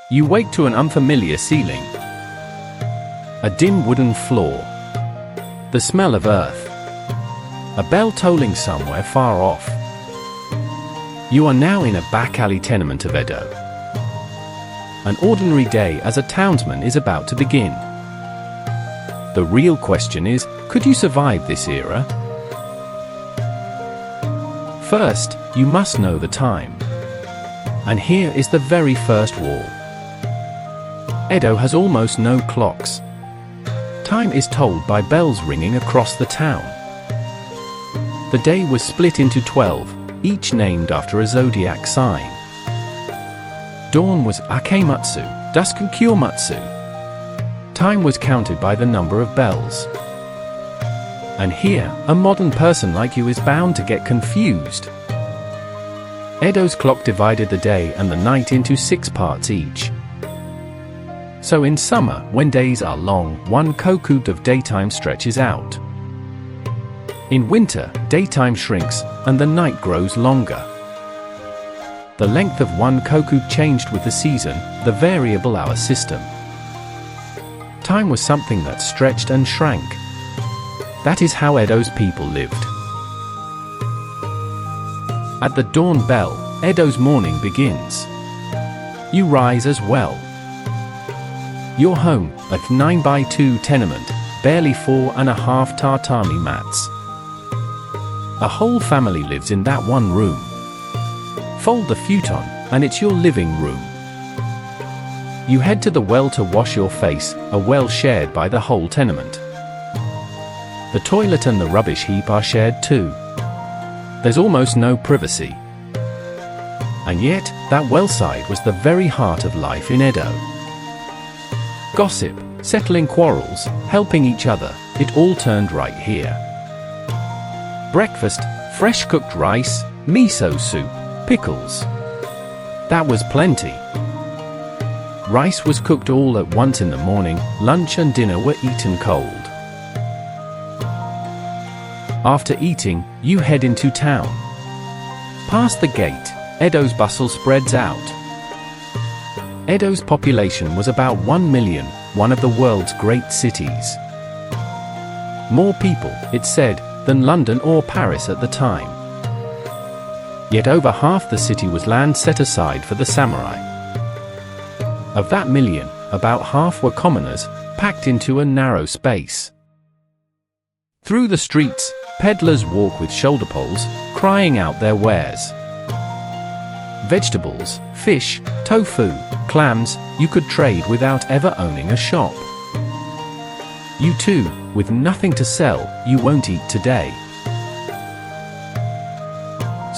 You wake to an unfamiliar ceiling, a dim wooden floor, the smell of earth, a bell tolling somewhere far off. You are now in a back alley tenement of Edo. An ordinary day as a townsman is about to begin. The real question is, could you survive this era? First, you must know the time. And here is the very first wall. Edo has almost no clocks. Time is told by bells ringing across the town. The day was split into 12, each named after a zodiac sign. Dawn was Akematsu, dusk Kyomatsu. Time was counted by the number of bells. And here, a modern person like you is bound to get confused. Edo's clock divided the day and the night into 6 parts each. So in summer, when days are long, 1 koku of daytime stretches out. In winter, daytime shrinks, and the night grows longer. The length of 1 koku changed with the season, the variable hour system. Time was something that stretched and shrank. That is how Edo's people lived. At the dawn bell, Edo's morning begins. You rise as well. Your home, a 9x2 tenement, barely 4.5 tatami mats. A whole family lives in that one room. Fold the futon, and it's your living room. You head to the well to wash your face, a well shared by the whole tenement. The toilet and the rubbish heap are shared too. There's almost no privacy. And yet, that well side was the very heart of life in Edo. Gossip, settling quarrels, helping each other, it all turned right here. Breakfast, fresh cooked rice, miso soup, pickles. That was plenty. Rice was cooked all at once in the morning, lunch and dinner were eaten cold. After eating, you head into town. Past the gate, Edo's bustle spreads out. Edo's population was about 1 million, one of the world's great cities. More people, it said, than London or Paris at the time. Yet over half the city was land set aside for the samurai. Of that million, about half were commoners, packed into a narrow space. Through the streets, peddlers walk with shoulder poles, crying out their wares. Vegetables, fish, tofu, clams, you could trade without ever owning a shop. You too, with nothing to sell, you won't eat today.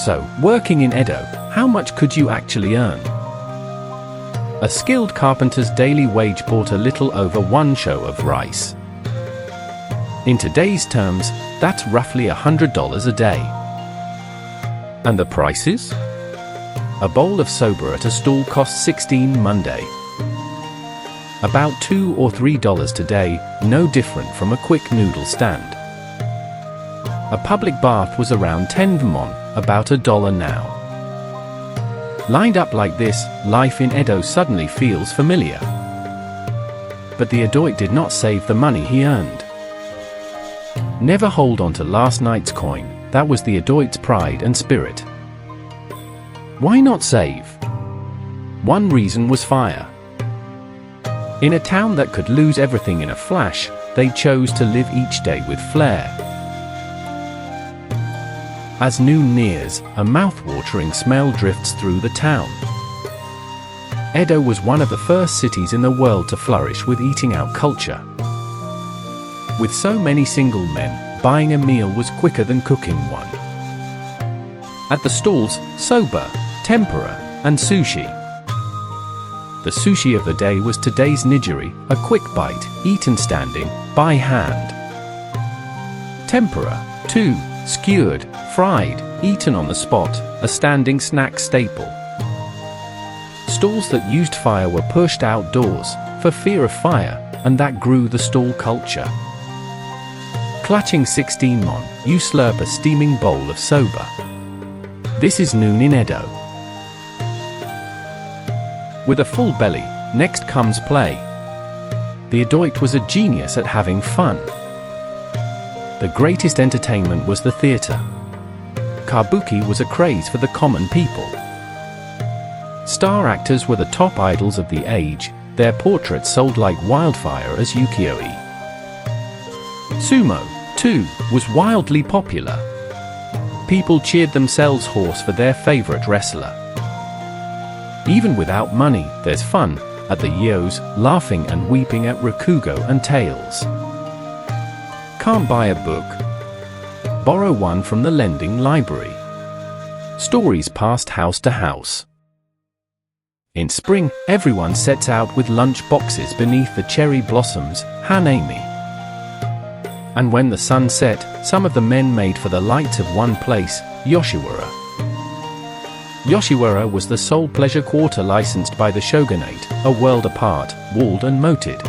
So, working in Edo, how much could you actually earn? A skilled carpenter's daily wage bought a little over 1 sho of rice. In today's terms, that's roughly $100 a day. And the prices? A bowl of soba at a stall costs 16 Monday. About $2 or $3 today, no different from a quick noodle stand. A public bath was around 10 won, about $1 now. Lined up like this, life in Edo suddenly feels familiar. But the Edoite did not save the money he earned. Never hold on to last night's coin, that was the Edoite's pride and spirit. Why not save? One reason was fire. In a town that could lose everything in a flash, they chose to live each day with flair. As noon nears, a mouth-watering smell drifts through the town. Edo was one of the first cities in the world to flourish with eating out culture. With so many single men, buying a meal was quicker than cooking one. At the stalls, soba, tempura, and sushi. The sushi of the day was today's nigiri, a quick bite, eaten standing, by hand. Tempura, too, skewered, fried, eaten on the spot, a standing snack staple. Stalls that used fire were pushed outdoors, for fear of fire, and that grew the stall culture. Clutching 16 mon, you slurp a steaming bowl of soba. This is noon in Edo. With a full belly, next comes play. The adult was a genius at having fun. The greatest entertainment was the theater. Kabuki was a craze for the common people. Star actors were the top idols of the age, their portraits sold like wildfire as ukiyo-e. Sumo, too, was wildly popular. People cheered themselves hoarse for their favorite wrestler. Even without money, there's fun at the Yos, laughing and weeping at Rakugo and Tales. Can't buy a book? Borrow one from the lending library. Stories passed house to house. In spring, everyone sets out with lunch boxes beneath the cherry blossoms, Hanami. And when the sun set, some of the men made for the lights of one place, Yoshiwara. Yoshiwara was the sole pleasure quarter licensed by the shogunate, a world apart, walled and moated.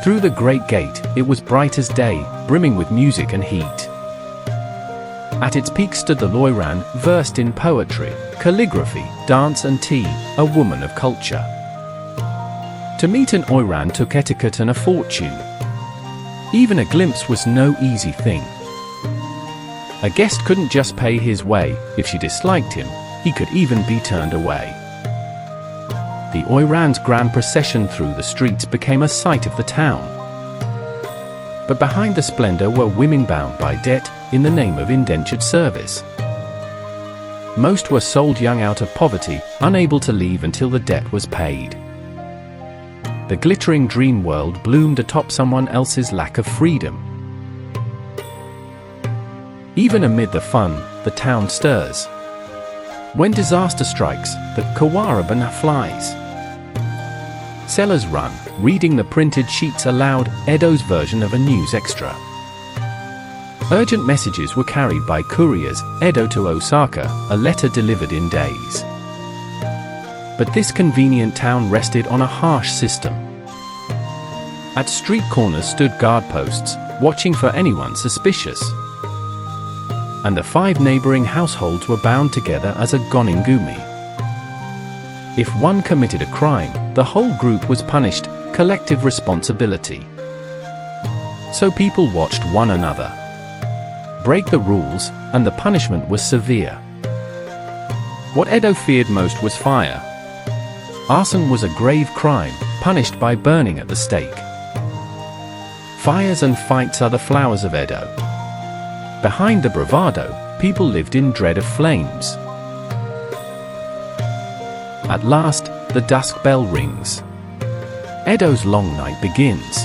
Through the great gate, it was bright as day, brimming with music and heat. At its peak stood the Loiran, versed in poetry, calligraphy, dance and tea, a woman of culture. To meet an Oiran took etiquette and a fortune. Even a glimpse was no easy thing. A guest couldn't just pay his way. If she disliked him, he could even be turned away. The Oiran's grand procession through the streets became a sight of the town. But behind the splendor were women bound by debt, in the name of indentured service. Most were sold young out of poverty, unable to leave until the debt was paid. The glittering dream world bloomed atop someone else's lack of freedom. Even amid the fun, the town stirs. When disaster strikes, the kawarabana flies. Sellers run, reading the printed sheets aloud, Edo's version of a news extra. Urgent messages were carried by couriers, Edo to Osaka, a letter delivered in days. But this convenient town rested on a harsh system. At street corners stood guard posts, watching for anyone suspicious. And the 5 neighboring households were bound together as a goningumi. If one committed a crime, the whole group was punished, collective responsibility. So people watched one another. Break the rules, and the punishment was severe. What Edo feared most was fire. Arson was a grave crime, punished by burning at the stake. Fires and fights are the flowers of Edo. Behind the bravado, people lived in dread of flames. At last, the dusk bell rings. Edo's long night begins.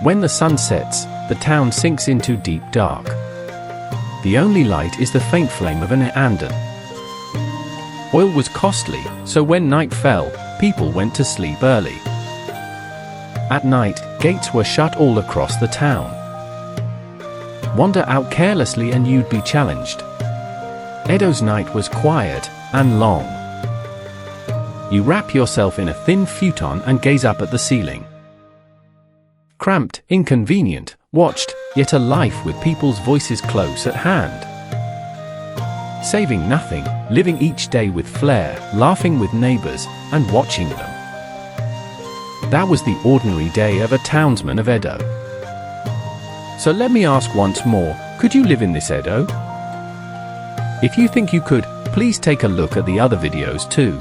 When the sun sets, the town sinks into deep dark. The only light is the faint flame of an anden. Oil was costly, so when night fell, people went to sleep early. At night, gates were shut all across the town. Wander out carelessly and you'd be challenged. Edo's night was quiet and long. You wrap yourself in a thin futon and gaze up at the ceiling. Cramped, inconvenient, watched, yet a life with people's voices close at hand. Saving nothing, living each day with flair, laughing with neighbors, and watching them. That was the ordinary day of a townsman of Edo. So let me ask once more, could you live in this Edo? If you think you could, please take a look at the other videos too.